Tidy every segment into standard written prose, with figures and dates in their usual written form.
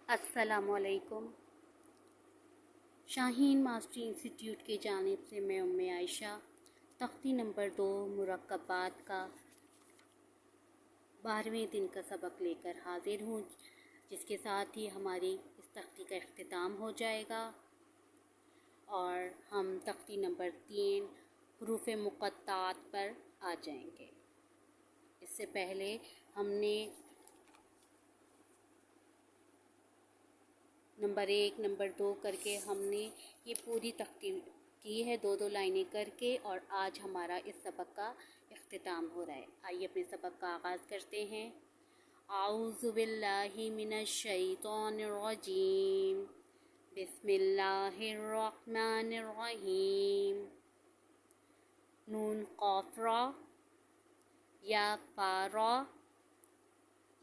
السلام علیکم۔ شاہین mastery institute کی جانب سے میں عائشہ تختی نمبر 2 مرکبات کا 12ویں دن کا سبق لے کر حاضر ہوں، جس کے ساتھ ہی ہماری اس تختی کا اختتام ہو جائے گا اور ہم تختی نمبر 3 حروف مقطعات پر آ جائیں گے۔ اس سے پہلے ہم نے نمبر 1 نمبر 2 کر کے ہم نے یہ پوری تختی کی ہے، 2 لائنیں کر کے، اور آج ہمارا اس سبق کا اختتام ہو رہا ہے۔ آئیے اپنے سبق کا آغاز کرتے ہیں۔ اعوذ باللہ من الشیطان الرجیم، بسم اللہ الرحمن الرحیم۔ نون قاف را، یا فا را،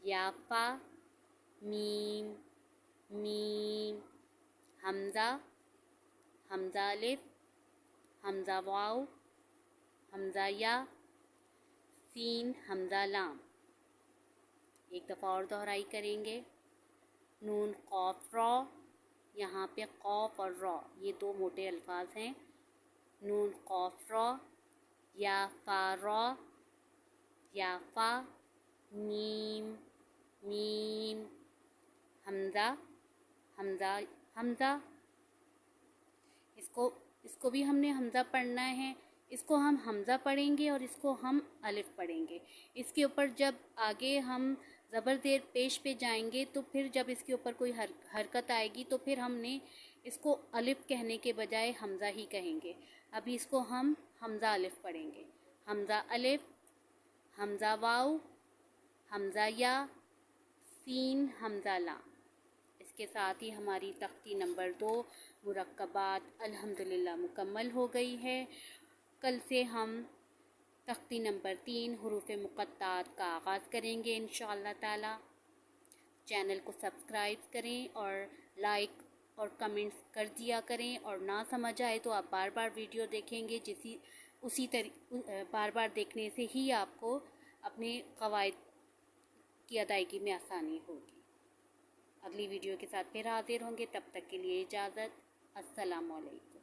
یا فا، میم میم، حمزہ، حمزہ الف، حمزہ واو، حمزہ یا، سین، حمزہ لام۔ ایک دفعہ اور دہرائی کریں گے۔ نون قاف را، یہاں پہ قاف اور را یہ 2 موٹے الفاظ ہیں۔ نون قاف را، یا فا را، یا فا، میم میم، حمزہ، حمزہ حمزہ، اس کو بھی ہم نے حمزہ پڑھنا ہے۔ اس کو ہم حمزہ پڑھیں گے اور اس کو ہم الف پڑھیں گے۔ اس کے اوپر جب آگے ہم زبر زیر پیش پہ جائیں گے تو پھر جب اس کے اوپر کوئی حرکت آئے گی تو پھر ہم نے اس کو الف کہنے کے بجائے حمزہ ہی کہیں گے۔ ابھی اس کو ہم حمزہ الف پڑھیں گے۔ حمزہ الف، حمزہ واو، حمزہ یا، سین، حمزہ لام۔ اس کے ساتھ ہی ہماری تختی نمبر 2 مرکبات الحمدللہ مکمل ہو گئی ہے۔ کل سے ہم تختی نمبر 3 حروف مقطعات کا آغاز کریں گے انشاءاللہ تعالی۔ چینل کو سبسکرائب کریں اور لائک اور کمنٹس کر دیا کریں، اور نہ سمجھ آئے تو آپ بار بار ویڈیو دیکھیں گے، بار بار دیکھنے سے ہی آپ کو اپنے قواعد کی ادائیگی میں آسانی ہوگی۔ اگلی ویڈیو کے ساتھ پھر حاضر ہوں گے، تب تک کے لیے اجازت۔ السلام علیکم۔